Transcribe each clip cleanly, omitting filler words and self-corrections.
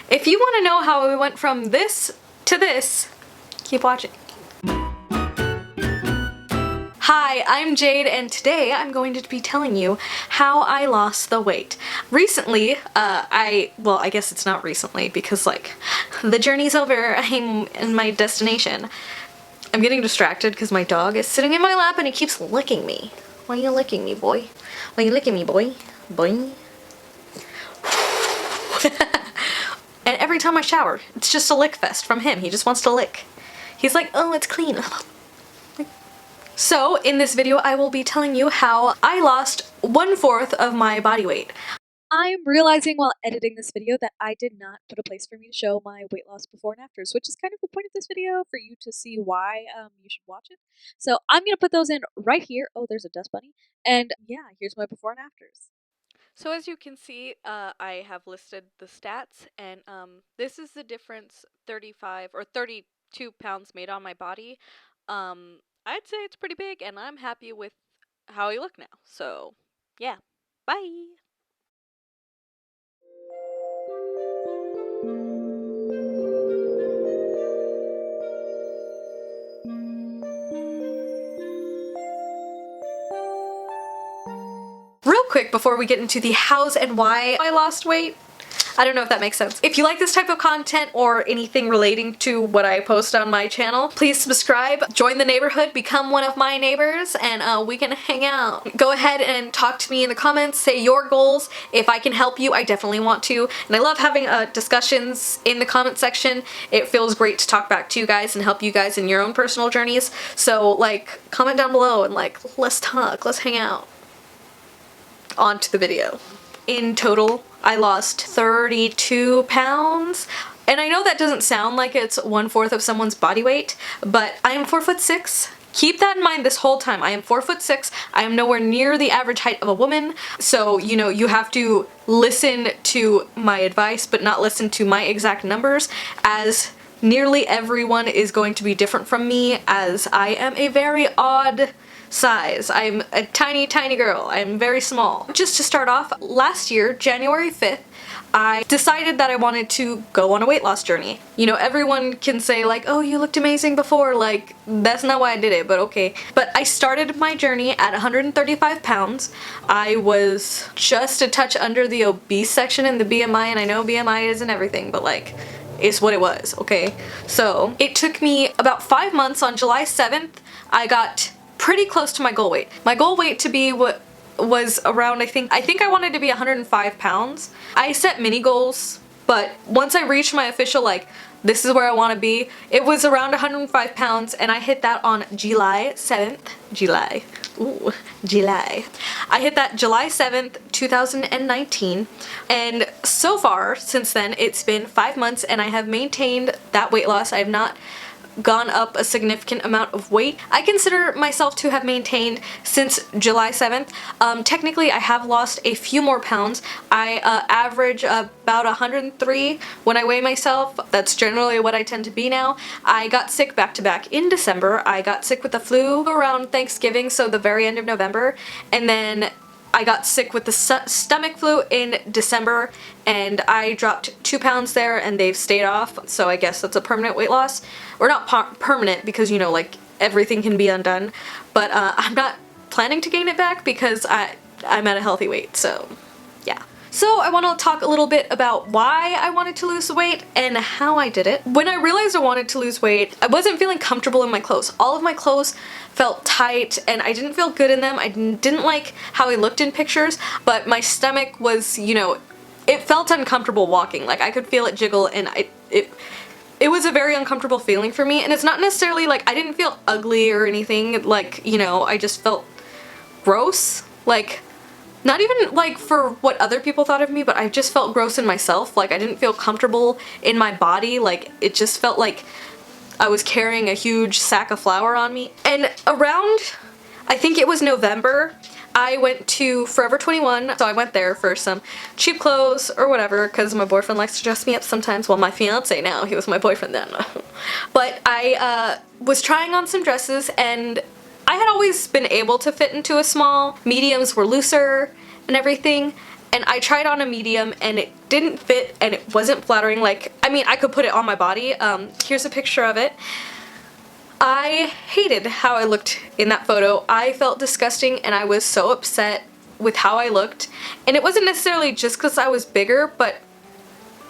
If you want to know how we went from this to this, keep watching. Hi, I'm Jade, and today I'm going to be telling you how I lost the weight. Recently, well, I guess it's not recently because, like, the journey's over. I'm in my destination. I'm getting distracted because my dog is sitting in my lap and he keeps licking me. Why are you licking me, boy? Why are you licking me, boy? Boing. And every time I shower, it's just a lick fest from him. He just wants to lick. He's like, oh, it's clean. So, in this video, I will be telling you how I lost 1/4 of my body weight. I'm realizing while editing this video that I did not put a place for me to show my weight loss before and afters, which is kind of the point of this video, for you to see why you should watch it. So I'm going to put those in right here. Oh, there's a dust bunny. And yeah, here's my before and afters. So as you can see, I have listed the stats, and this is the difference 35 or 32 pounds made on my body. I'd say it's pretty big, and I'm happy with how I look now. So, yeah. Bye! Real quick before we get into the hows and why I lost weight, I don't know if that makes sense. If you like this type of content or anything relating to what I post on my channel, please subscribe, join the neighborhood, become one of my neighbors, and we can hang out. Go ahead and talk to me in the comments, say your goals. If I can help you, I definitely want to. And I love having discussions in the comment section. It feels great to talk back to you guys and help you guys in your own personal journeys. So, like, comment down below and, like, let's talk, let's hang out. On to the video. In total, I lost 32 pounds. And I know that doesn't sound like it's 1/4 of someone's body weight, but I am 4'6". Keep that in mind this whole time. I am 4'6". I am nowhere near the average height of a woman. So, you know, you have to listen to my advice, but not listen to my exact numbers, as nearly everyone is going to be different from me, as I am a very odd size. I'm a tiny, tiny girl. I'm very small. Just to start off, last year, January 5th, I decided that I wanted to go on a weight loss journey. You know, everyone can say like, oh, you looked amazing before, like, that's not why I did it, but okay. But I started my journey at 135 pounds. I was just a touch under the obese section in the BMI, and I know BMI isn't everything, but like, it's what it was, okay? So, it took me about 5 months. On July 7th, I got pretty close to my goal weight. My goal weight to be what was around, I think I wanted to be 105 pounds. I set mini goals, but once I reached my official, like, this is where I want to be, it was around 105 pounds, and I hit that on July 7th. July. I hit that July 7th, 2019, and so far, since then, it's been 5 months, and I have maintained that weight loss. I have not gone up a significant amount of weight. I consider myself to have maintained since July 7th. Technically, I have lost a few more pounds. I average about 103 when I weigh myself. That's generally what I tend to be now. I got sick back to back in December. I got sick with the flu around Thanksgiving, so the very end of November, and then I got sick with the stomach flu in December, and I dropped 2 pounds there, and they've stayed off, so I guess that's a permanent weight loss. Or not permanent, because, you know, like, everything can be undone, but I'm not planning to gain it back because I'm at a healthy weight, so yeah. So I want to talk a little bit about why I wanted to lose weight and how I did it. When I realized I wanted to lose weight, I wasn't feeling comfortable in my clothes. All of my clothes felt tight and I didn't feel good in them. I didn't like how I looked in pictures, but my stomach was, you know, it felt uncomfortable walking. Like, I could feel it jiggle, and it was a very uncomfortable feeling for me. And it's not necessarily like I didn't feel ugly or anything, like, you know, I just felt gross. Like, not even like for what other people thought of me, but I just felt gross in myself. Like, I didn't feel comfortable in my body. Like, it just felt like I was carrying a huge sack of flour on me. And around, I think it was November, I went to Forever 21, so I went there for some cheap clothes or whatever, because my boyfriend likes to dress me up sometimes. Well, my fiance now, he was my boyfriend then. But I was trying on some dresses, and I had always been able to fit into a small. Mediums were looser and everything, and I tried on a medium and it didn't fit and it wasn't flattering. Like, I mean, I could put it on my body. Here's a picture of it. I hated how I looked in that photo. I felt disgusting and I was so upset with how I looked. And it wasn't necessarily just because I was bigger, but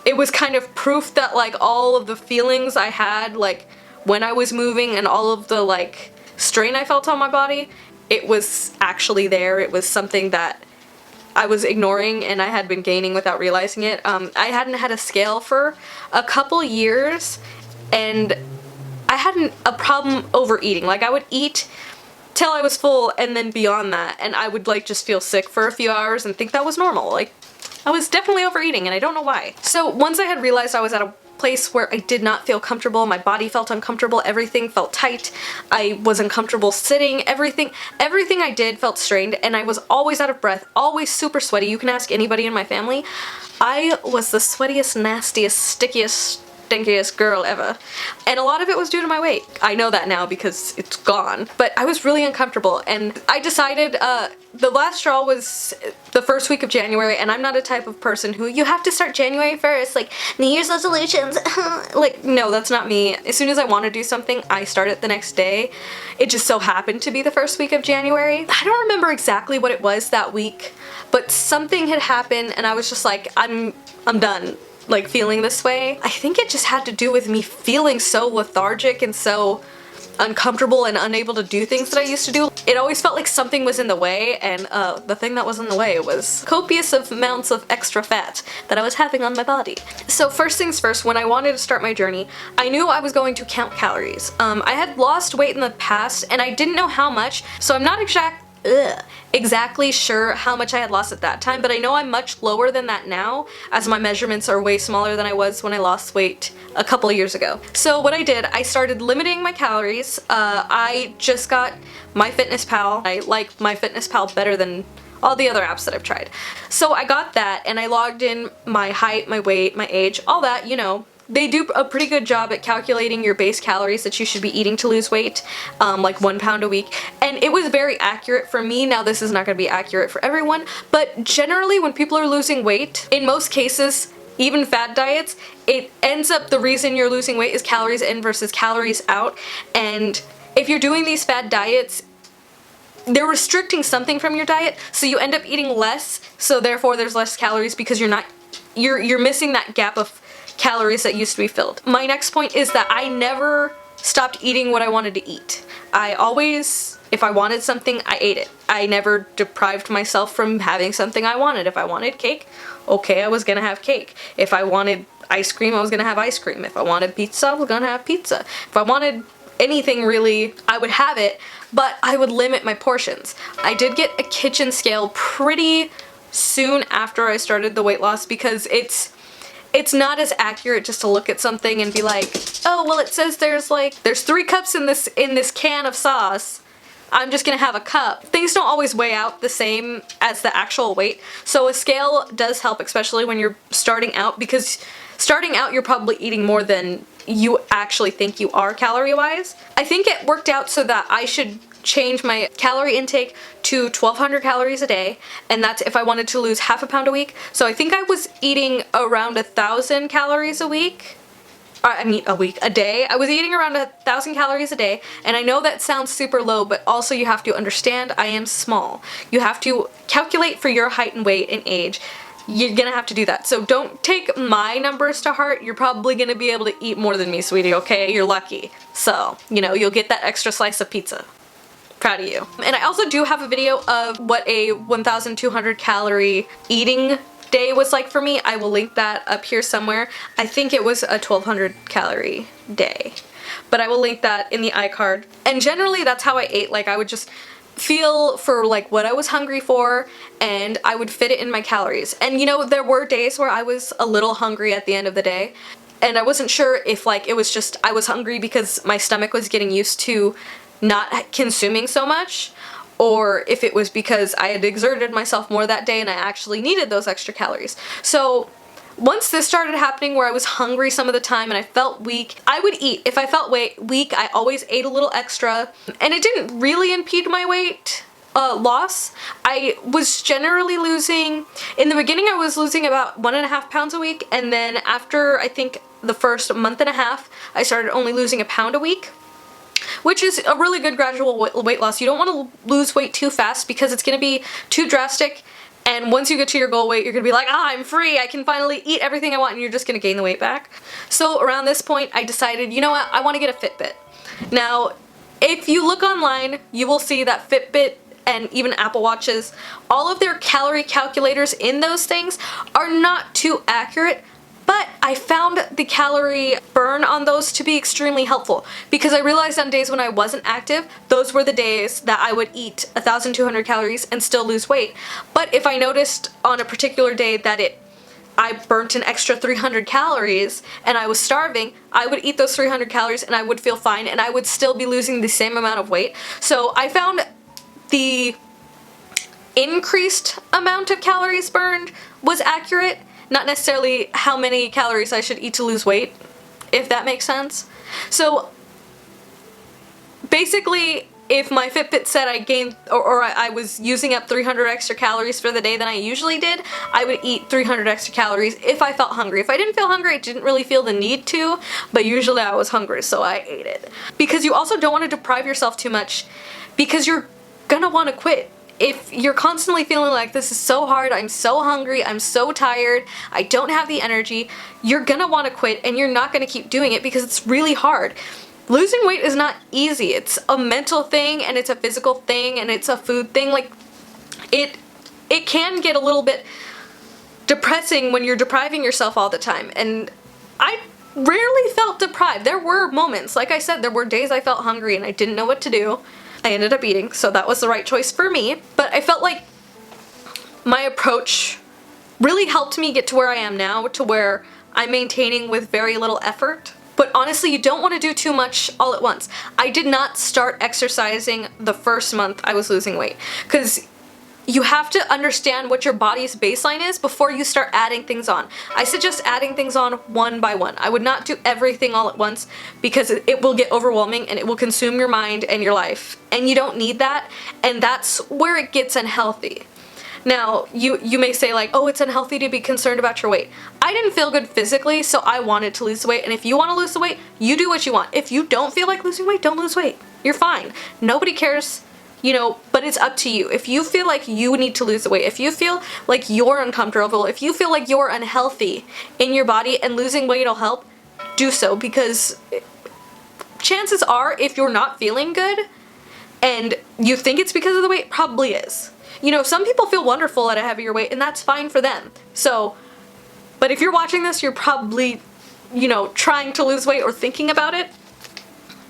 it was kind of proof that like all of the feelings I had like when I was moving and all of the like strain I felt on my body, it was actually there. It was something that I was ignoring and I had been gaining without realizing it. I hadn't had a scale for a couple years and I had a problem overeating. Like, I would eat till I was full and then beyond that, and I would like just feel sick for a few hours and think that was normal. Like, I was definitely overeating and I don't know why. So once I had realized I was at a place where I did not feel comfortable, my body felt uncomfortable, everything felt tight, I was uncomfortable sitting, everything I did felt strained, and I was always out of breath, always super sweaty. You can ask anybody in my family. I was the sweatiest, nastiest, stickiest, stinkiest girl ever. And a lot of it was due to my weight. I know that now because it's gone. But I was really uncomfortable and I decided the last straw was the first week of January, and I'm not a type of person who you have to start January 1st, like New Year's resolutions. Like, no, that's not me. As soon as I want to do something, I start it the next day. It just so happened to be the first week of January. I don't remember exactly what it was that week, but something had happened and I was just like, I'm done. Like, feeling this way. I think it just had to do with me feeling so lethargic and so uncomfortable and unable to do things that I used to do. It always felt like something was in the way, and the thing that was in the way was copious amounts of extra fat that I was having on my body. So first things first, when I wanted to start my journey, I knew I was going to count calories. I had lost weight in the past and I didn't know how much, so I'm not exactly sure how much I had lost at that time, but I know I'm much lower than that now, as my measurements are way smaller than I was when I lost weight a couple of years ago. So what I did, I started limiting my calories. I just got MyFitnessPal. I like MyFitnessPal better than all the other apps that I've tried. So I got that and I logged in my height, my weight, my age, all that, you know. They do a pretty good job at calculating your base calories that you should be eating to lose weight, like 1 pound a week, and it was very accurate for me. Now, this is not going to be accurate for everyone, but generally when people are losing weight, in most cases, even fad diets, it ends up the reason you're losing weight is calories in versus calories out, and if you're doing these fad diets, they're restricting something from your diet, so you end up eating less, so therefore there's less calories because you're missing that gap of calories that used to be filled. My next point is that I never stopped eating what I wanted to eat. I always, if I wanted something, I ate it. I never deprived myself from having something I wanted. If I wanted cake, okay, I was gonna have cake. If I wanted ice cream, I was gonna have ice cream. If I wanted pizza, I was gonna have pizza. If I wanted anything really, I would have it, but I would limit my portions. I did get a kitchen scale pretty soon after I started the weight loss because it's not as accurate just to look at something and be like, oh, well, it says there's 3 cups in this can of sauce. I'm just gonna have a cup. Things don't always weigh out the same as the actual weight. So a scale does help, especially when you're starting out, because starting out you're probably eating more than you actually think you are calorie-wise. I think it worked out so that I should change my calorie intake to 1,200 calories a day, and that's if I wanted to lose half a pound a week. So I think I was eating around 1,000 calories a week. A day. I was eating around 1,000 calories a day, and I know that sounds super low, but also you have to understand I am small. You have to calculate for your height and weight and age. You're gonna have to do that. So don't take my numbers to heart. You're probably gonna be able to eat more than me, sweetie, okay? You're lucky. So, you know, you'll get that extra slice of pizza. Proud of you. And I also do have a video of what a 1,200 calorie eating day was like for me. I will link that up here somewhere. I think it was a 1,200 calorie day, but I will link that in the iCard. And generally that's how I ate. Like, I would just feel for like what I was hungry for and I would fit it in my calories. And you know, there were days where I was a little hungry at the end of the day, and I wasn't sure if like it was just I was hungry because my stomach was getting used to not consuming so much, or if it was because I had exerted myself more that day and I actually needed those extra calories. So once this started happening where I was hungry some of the time and I felt weak, I would eat. If I felt weak, I always ate a little extra, and it didn't really impede my weight loss, I was generally losing, in the beginning I was losing about 1.5 pounds a week, and then after I think the first month and a half, I started only losing 1 pound a week, which is a really good gradual weight loss. You don't want to lose weight too fast because it's going to be too drastic, and once you get to your goal weight, you're going to be like, ah, I'm free, I can finally eat everything I want, and you're just going to gain the weight back. So around this point, I decided, you know what, I want to get a Fitbit. Now, if you look online, you will see that Fitbit and even Apple Watches, all of their calorie calculators in those things are not too accurate, but I found the calorie burn on those to be extremely helpful because I realized on days when I wasn't active, those were the days that I would eat 1,200 calories and still lose weight. But if I noticed on a particular day that I burnt an extra 300 calories and I was starving, I would eat those 300 calories and I would feel fine and I would still be losing the same amount of weight. So I found the increased amount of calories burned was accurate, not necessarily how many calories I should eat to lose weight, if that makes sense. So basically, if my Fitbit said I gained or I was using up 300 extra calories for the day than I usually did, I would eat 300 extra calories if I felt hungry. If I didn't feel hungry, I didn't really feel the need to, but usually I was hungry, so I ate it. Because you also don't want to deprive yourself too much because you're gonna want to quit. If you're constantly feeling like this is so hard, I'm so hungry, I'm so tired, I don't have the energy, you're gonna want to quit and you're not gonna keep doing it because it's really hard. Losing weight is not easy. It's a mental thing and it's a physical thing and it's a food thing. Like it can get a little bit depressing when you're depriving yourself all the time, and I rarely felt deprived. There were moments, like I said, there were days I felt hungry and I didn't know what to do. I ended up eating, so that was the right choice for me. But I felt like my approach really helped me get to where I am now, to where I'm maintaining with very little effort. But honestly, you don't want to do too much all at once. I did not start exercising the first month I was losing weight, because you have to understand what your body's baseline is before you start adding things on. I suggest adding things on one by one. I would not do everything all at once because it will get overwhelming and it will consume your mind and your life. And you don't need that, and that's where it gets unhealthy. Now, you may say like, oh, it's unhealthy to be concerned about your weight. I didn't feel good physically, so I wanted to lose the weight, and if you want to lose the weight, you do what you want. If you don't feel like losing weight, don't lose weight. You're fine. Nobody cares. You know, but it's up to you. If you feel like you need to lose the weight, if you feel like you're uncomfortable, if you feel like you're unhealthy in your body and losing weight will help, do so, because chances are if you're not feeling good and you think it's because of the weight, probably is. You know, some people feel wonderful at a heavier weight and that's fine for them. So, but if you're watching this, you're probably, you know, trying to lose weight or thinking about it.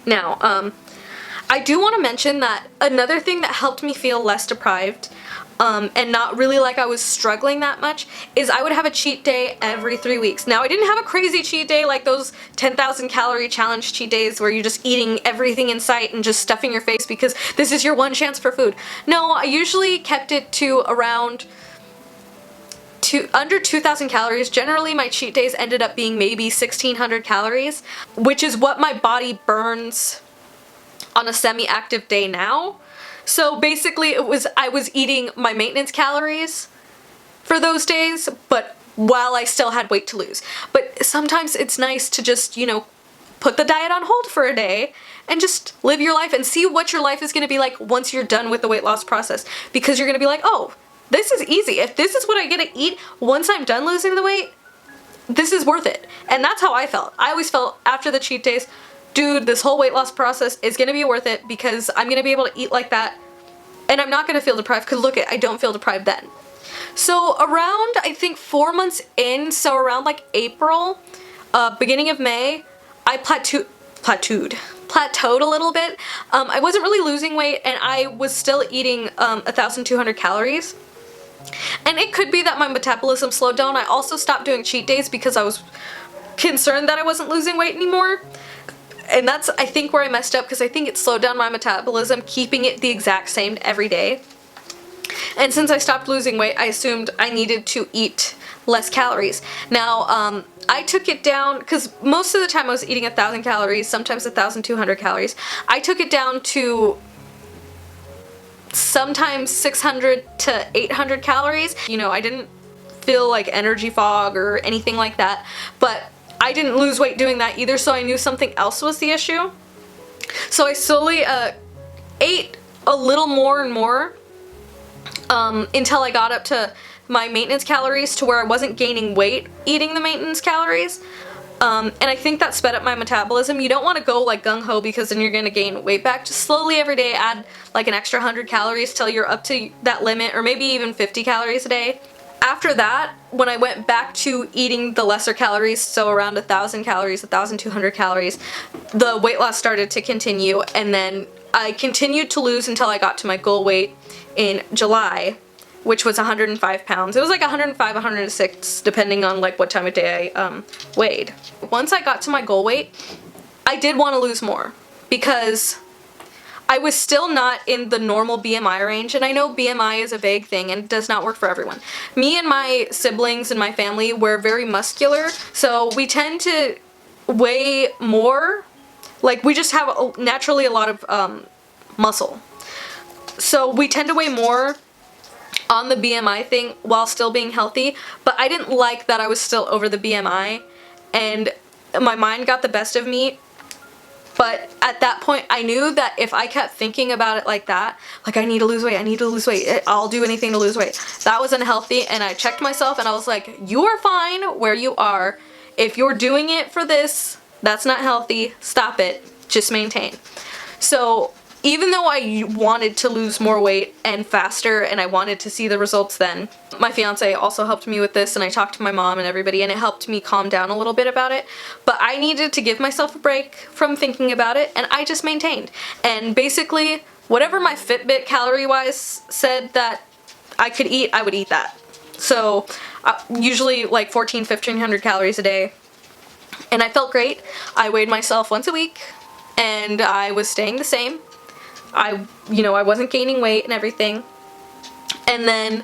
Now, I do want to mention that another thing that helped me feel less deprived and not really like I was struggling that much is I would have a cheat day every 3 weeks. Now, I didn't have a crazy cheat day like those 10,000 calorie challenge cheat days where you're just eating everything in sight and just stuffing your face because this is your one chance for food. No, I usually kept it to around under 2,000 calories. Generally, my cheat days ended up being maybe 1,600 calories, which is what my body burns on a semi-active day now. So basically I was eating my maintenance calories for those days, but while I still had weight to lose. But sometimes it's nice to just, you know, put the diet on hold for a day and just live your life and see what your life is going to be like once you're done with the weight loss process. Because you're going to be like, oh, this is easy. If this is what I get to eat once I'm done losing the weight, this is worth it. And that's how I felt. I always felt after the cheat days, dude, this whole weight loss process is going to be worth it because I'm going to be able to eat like that and I'm not going to feel deprived, because look, I don't feel deprived then. So around, I think 4 months in, so around like April, beginning of May, I plateaued a little bit. I wasn't really losing weight and I was still eating 1,200 calories. And it could be that my metabolism slowed down. I also stopped doing cheat days because I was concerned that I wasn't losing weight anymore. And that's, I think, where I messed up, because I think it slowed down my metabolism, keeping it the exact same every day. And since I stopped losing weight, I assumed I needed to eat less calories. Now, I took it down, because most of the time I was eating 1,000 calories, sometimes 1,200 calories. I took it down to sometimes 600 to 800 calories. You know, I didn't feel like energy fog or anything like that, but I didn't lose weight doing that either, so I knew something else was the issue. So I slowly ate a little more and more until I got up to my maintenance calories, to where I wasn't gaining weight eating the maintenance calories. And I think that sped up my metabolism. You don't want to go like gung-ho, because then you're going to gain weight back. Just slowly every day add like an extra 100 calories till you're up to that limit, or maybe even 50 calories a day. After that, when I went back to eating the lesser calories, so around 1,000 calories, 1,200 calories, the weight loss started to continue, and then I continued to lose until I got to my goal weight in July, which was 105 pounds. It was like 105, 106, depending on like what time of day I weighed. Once I got to my goal weight, I did want to lose more, because I was still not in the normal BMI range, and I know BMI is a vague thing and does not work for everyone. Me and my siblings and my family were very muscular, so we tend to weigh more. Like, we just have naturally a lot of muscle. So we tend to weigh more on the BMI thing while still being healthy, but I didn't like that I was still over the BMI, and my mind got the best of me. But at that point, I knew that if I kept thinking about it like that, like I need to lose weight, I need to lose weight, I'll do anything to lose weight, that was unhealthy. And I checked myself and I was like, you are fine where you are. If you're doing it for this, that's not healthy, stop it, just maintain. So even though I wanted to lose more weight and faster, and I wanted to see the results then, my fiance also helped me with this, and I talked to my mom and everybody, and it helped me calm down a little bit about it. But I needed to give myself a break from thinking about it, and I just maintained. And basically, whatever my Fitbit calorie-wise said that I could eat, I would eat that. So usually like 1,500 calories a day. And I felt great. I weighed myself once a week, and I was staying the same. I wasn't gaining weight and everything. And then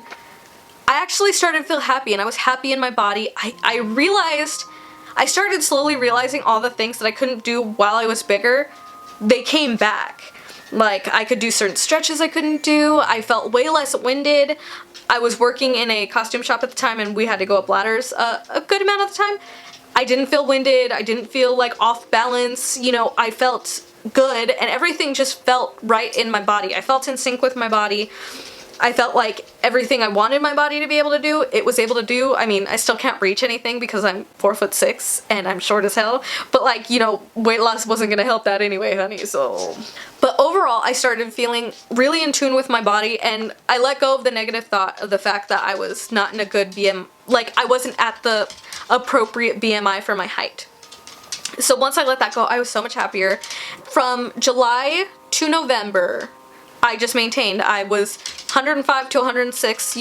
I actually started to feel happy, and I was happy in my body. I started slowly realizing all the things that I couldn't do while I was bigger, they came back. Like, I could do certain stretches I couldn't do. I felt way less winded. I was working in a costume shop at the time, and we had to go up ladders a good amount of the time. I didn't feel winded. I didn't feel like off balance. I felt good, and everything just felt right in my body. I felt in sync with my body. I felt like everything I wanted my body to be able to do, it was able to do. I mean, I still can't reach anything because I'm 4'6" and I'm short as hell, but like, weight loss wasn't gonna help that anyway, honey, so. But overall, I started feeling really in tune with my body, and I let go of the negative thought of the fact that I was not in a good like I wasn't at the appropriate BMI for my height. So once I let that go, I was so much happier. From July to November, I just maintained. I was 105 to 106,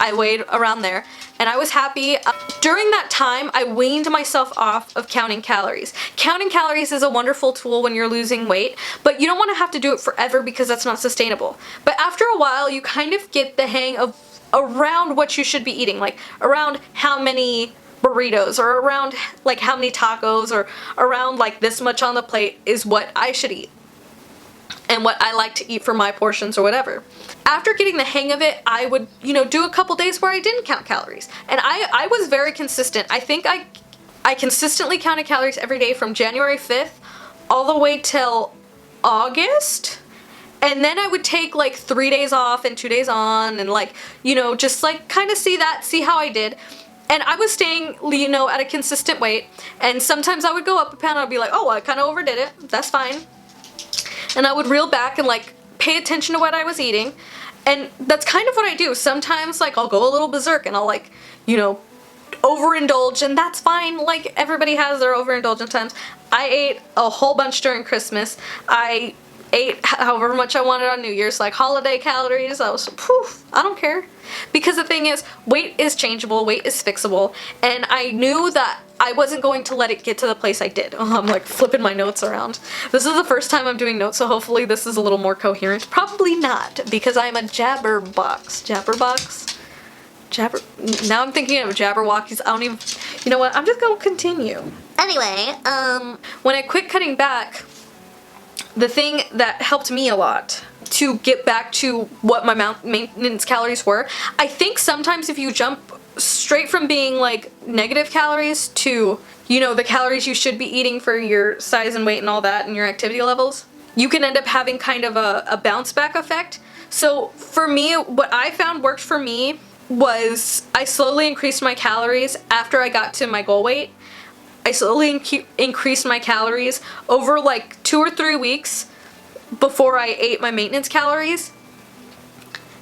I weighed around there, and I was happy. During that time, I weaned myself off of counting calories. Counting calories is a wonderful tool when you're losing weight, but you don't want to have to do it forever because that's not sustainable. But after a while, you kind of get the hang of around what you should be eating, like around how many burritos, or around like how many tacos, or around like this much on the plate is what I should eat and what I like to eat for my portions or whatever. After getting the hang of it, I would, do a couple days where I didn't count calories. And I was very consistent. I think I consistently counted calories every day from January 5th all the way till August. And then I would take like 3 days off and 2 days on, and like, just like kind of see how I did. And I was staying, at a consistent weight, and sometimes I would go up a pound and I'd be like, oh, I kind of overdid it, that's fine. And I would reel back and like pay attention to what I was eating, and that's kind of what I do. Sometimes like I'll go a little berserk and I'll like, overindulge, and that's fine. Like, everybody has their overindulgent times. I ate a whole bunch during Christmas. I ate however much I wanted on New Year's, like holiday calories. I was, I don't care. Because the thing is, weight is changeable, weight is fixable, and I knew that I wasn't going to let it get to the place I did. Oh, I'm like flipping my notes around. This is the first time I'm doing notes, so hopefully this is a little more coherent. Probably not, because I'm a jabberbox. Now I'm thinking of Jabberwockies. I don't even, you know what, I'm just gonna continue. Anyway, when I quit cutting back, the thing that helped me a lot to get back to what my maintenance calories were. I think sometimes if you jump straight from being like negative calories to, you know, the calories you should be eating for your size and weight and all that and your activity levels, you can end up having kind of a bounce back effect. So for me, what I found worked for me was I slowly increased my calories after I got to my goal weight. I slowly increased my calories over like 2 or 3 weeks before I ate my maintenance calories.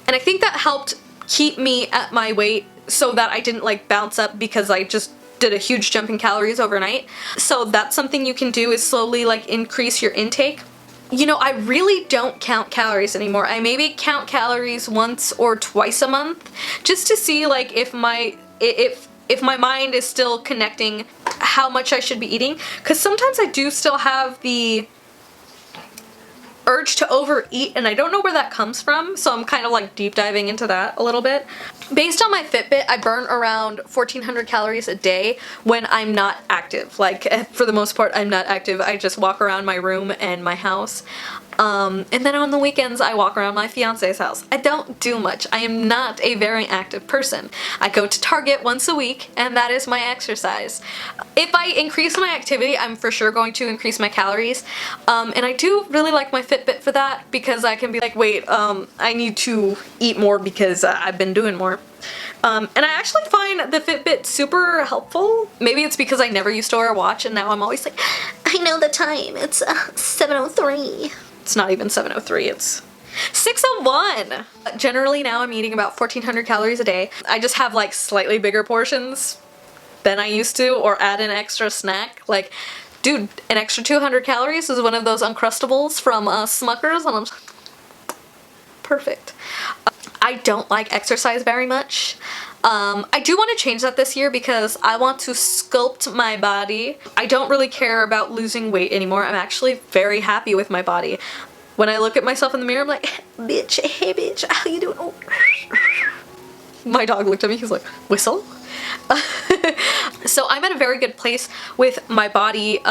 And I think that helped keep me at my weight so that I didn't like bounce up because I just did a huge jump in calories overnight. So that's something you can do, is slowly like increase your intake. You know, I really don't count calories anymore. I maybe count calories once or twice a month just to see like if my mind is still connecting how much I should be eating, because sometimes I do still have the urge to overeat and I don't know where that comes from, so I'm kind of like deep diving into that a little bit. Based on my Fitbit, I burn around 1400 calories a day when I'm not active. Like, for the most part, I'm not active. I just walk around my room and my house. And then on the weekends, I walk around my fiance's house. I don't do much. I am not a very active person. I go to Target once a week, and that is my exercise. If I increase my activity, I'm for sure going to increase my calories. And I do really like my Fitbit for that, because I can be like, wait, I need to eat more because I've been doing more. And I actually find the Fitbit super helpful. Maybe it's because I never used to wear a watch, and now I'm always like, I know the time, it's 7:03. It's not even 7:03, it's 6:01. Generally now I'm eating about 1400 calories a day. I just have like slightly bigger portions than I used to, or add an extra snack. Like, dude, an extra 200 calories is one of those Uncrustables from Smuckers, and I'm just perfect. I don't like exercise very much. I do want to change that this year because I want to sculpt my body. I don't really care about losing weight anymore. I'm actually very happy with my body. When I look at myself in the mirror, I'm like, bitch, hey bitch, how you doing? Oh. My dog looked at me, he's like, whistle? So I'm at a very good place with my body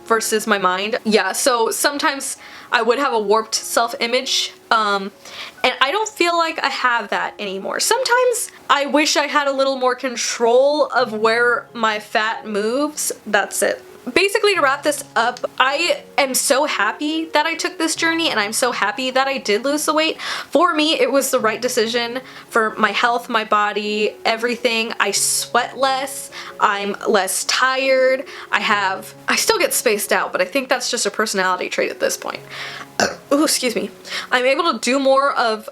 versus my mind. Yeah, so sometimes I would have a warped self-image, and I don't feel like I have that anymore. Sometimes I wish I had a little more control of where my fat moves. That's it. Basically, to wrap this up, I am so happy that I took this journey, and I'm so happy that I did lose the weight. For me, it was the right decision for my health, my body, everything. I sweat less, I'm less tired, I still get spaced out, but I think that's just a personality trait at this point. Ooh, excuse me. I'm able to do more of,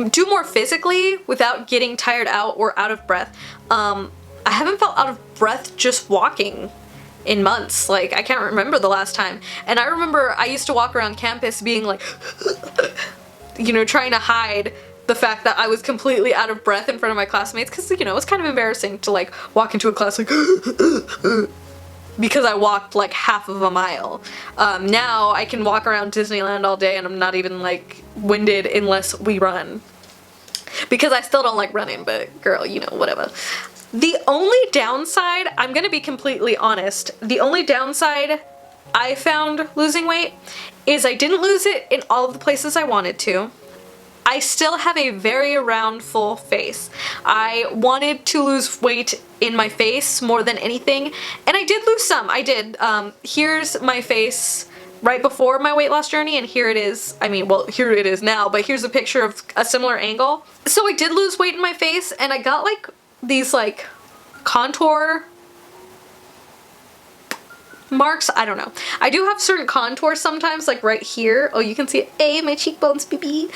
do more physically without getting tired out or out of breath. I haven't felt out of breath just walking in months. Like, I can't remember the last time. And I remember I used to walk around campus being like, you know, trying to hide the fact that I was completely out of breath in front of my classmates, because, you know, it was kind of embarrassing to like walk into a class like because I walked like half of a mile. Now I can walk around Disneyland all day and I'm not even like winded unless we run. Because I still don't like running, but girl, you know, whatever. The only downside, I'm gonna be completely honest, the only downside I found losing weight is I didn't lose it in all of the places I wanted to. I still have a very round, full face. I wanted to lose weight in my face more than anything, and I did lose some. I did. Here's my face right before my weight loss journey, and here it is. I mean, well, here it is now, but here's a picture of a similar angle. So I did lose weight in my face, and I got like these like contour marks. I don't know. I do have certain contours sometimes, like right here. Oh, you can see it. Hey, my cheekbones, baby.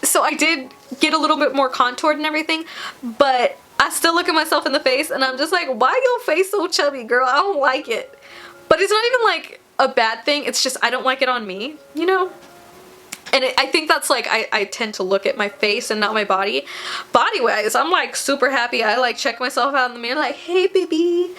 So I did get a little bit more contoured and everything, but I still look at myself in the face and I'm just like, why your face so chubby, girl? I don't like it. But it's not even like a bad thing. It's just I don't like it on me, you know? And I think that's like, I tend to look at my face and not my body. Body-wise, I'm like super happy. I like check myself out in the mirror like, hey baby.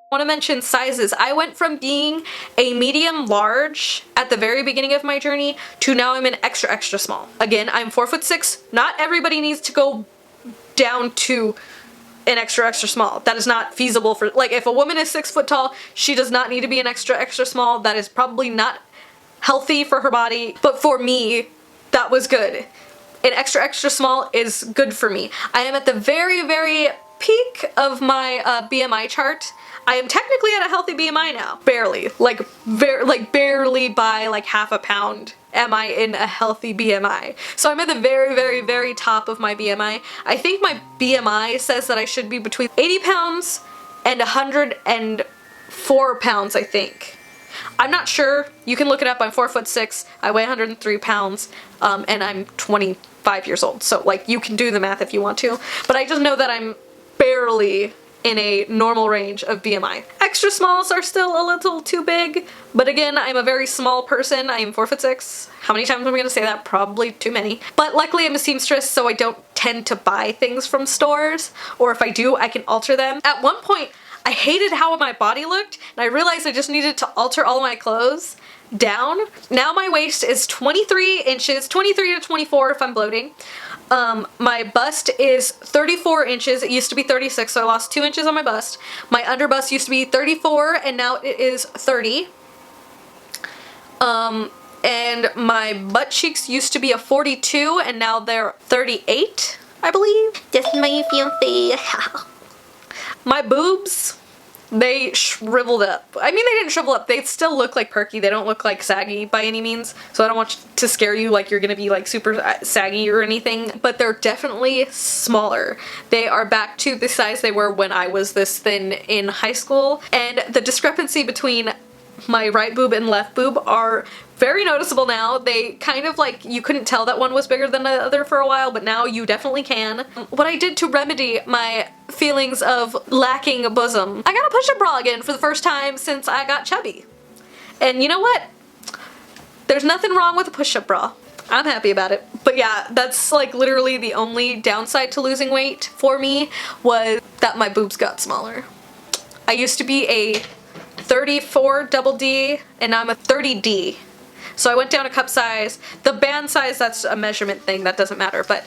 I want to mention sizes. I went from being a medium large at the very beginning of my journey to now I'm an extra extra small. Again, I'm 4'6". Not everybody needs to go down to an extra small. That is not feasible for, like, if a woman is 6 foot tall, she does not need to be an extra small. That is probably not healthy for her body. But for me, that was good. An extra small is good for me. I am at the very, very peak of my BMI chart. I am technically at a healthy BMI now. Barely. Barely by like half a pound am I in a healthy BMI. So I'm at the very, very, very top of my BMI. I think my BMI says that I should be between 80 pounds and 104 pounds, I think. I'm not sure. You can look it up. I'm 4'6". I weigh 103 pounds, and I'm 25 years old. So, like, you can do the math if you want to. But I just know that I'm barely in a normal range of BMI. Extra smalls are still a little too big, but again, I'm a very small person. I am 4'6". How many times am I gonna say that? Probably too many. But luckily I'm a seamstress, so I don't tend to buy things from stores, or if I do, I can alter them. At one point, I hated how my body looked, and I realized I just needed to alter all my clothes down. Now my waist is 23 inches, 23 to 24 if I'm bloating. My bust is 34 inches. It used to be 36, so I lost 2 inches on my bust. My underbust used to be 34, and now it is 30. And my butt cheeks used to be a 42, and now they're 38, I believe. That's my fiancé. My boobs, they shriveled up. I mean, they didn't shrivel up. They still look like perky. They don't look like saggy by any means. So I don't want to scare you like you're gonna be like super saggy or anything. But they're definitely smaller. They are back to the size they were when I was this thin in high school. And the discrepancy between my right boob and left boob are very noticeable now. They kind of like, you couldn't tell that one was bigger than the other for a while, but now you definitely can. What I did to remedy my feelings of lacking a bosom, I got a push-up bra again for the first time since I got chubby. And you know what? There's nothing wrong with a push-up bra. I'm happy about it. But yeah, that's like literally the only downside to losing weight for me, was that my boobs got smaller. I used to be a 34 double D, and now I'm a 30D. So I went down a cup size. The band size, that's a measurement thing, that doesn't matter, but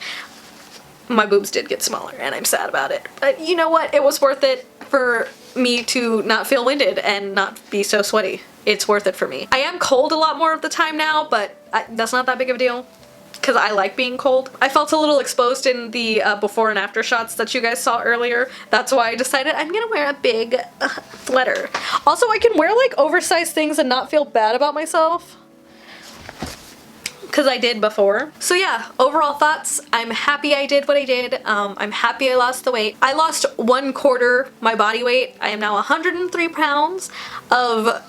my boobs did get smaller, and I'm sad about it. But you know what? It was worth it for me to not feel winded and not be so sweaty. It's worth it for me. I am cold a lot more of the time now, but that's not that big of a deal, because I like being cold. I felt a little exposed in the before and after shots that you guys saw earlier. That's why I decided I'm gonna wear a big sweater. Also, I can wear like oversized things and not feel bad about myself, because I did before. So yeah, overall thoughts, I'm happy I did what I did. I'm happy I lost the weight. I lost 1/4 my body weight. I am now 103 pounds of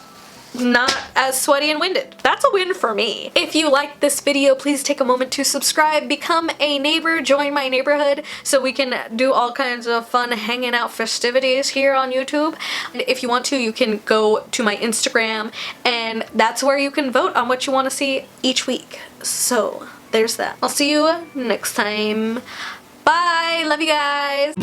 not as sweaty and winded. That's a win for me. If you liked this video, please take a moment to subscribe, become a neighbor, join my neighborhood so we can do all kinds of fun hanging out festivities here on YouTube. And if you want to, you can go to my Instagram, and that's where you can vote on what you want to see each week. So there's that. I'll see you next time. Bye! Love you guys!